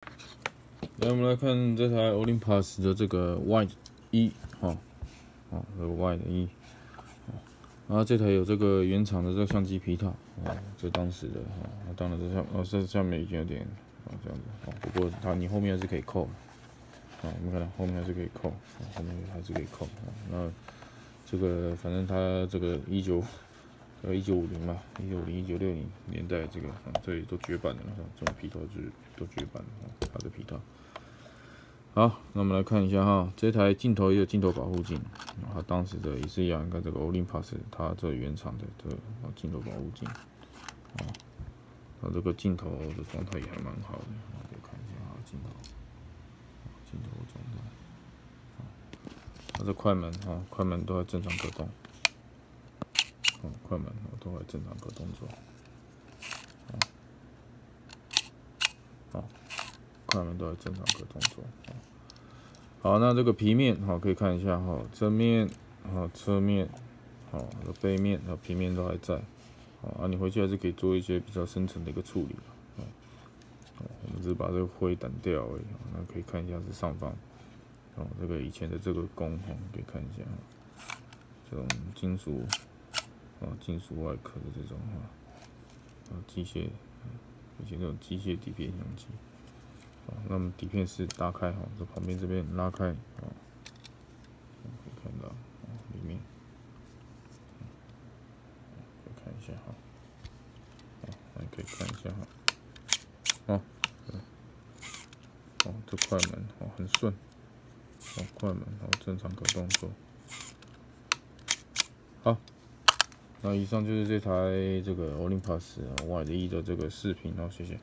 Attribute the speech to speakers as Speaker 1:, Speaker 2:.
Speaker 1: 来，我们来看这台 Olympus 的这个 White 1，这个 White 1，然后这台有这个原厂的这个相机皮套，这当时的，当然这下面已经有点，这样子，不过你后面还是可以扣，我们看到后面还是可以扣，后面还是可以扣，那这个反正它这个1950嘛，1950、1960年代这个，这里都绝版的，这种皮套就是都绝版的，它的皮套。好，那我们来看一下哈，这台镜头也有镜头保护镜，它当时的也是一样，你看这个 Olympus 它这原厂的这个镜头保护镜，它这个镜头的状态也还蛮好的，可以看一下镜头的状态，它这快门都还正常可动，快门都还正常可动作，快门都还正常可动作。好，那这个皮面可以看一下正面侧面背面平面都还在，你回去还是可以做一些比较深层的一个处理，我们只是把这个灰掸掉而已，那可以看一下是上方，这个以前的这个工可以看一下，这种金属外壳的这种机械，以前这种机械底片相机。那么底片是打开这旁边这边拉开可以看到里面，可以看一下可以看一下这快门很顺，快门正常可动作。好，那以上就是这台这个 Olympus White 1的这个视频，谢谢。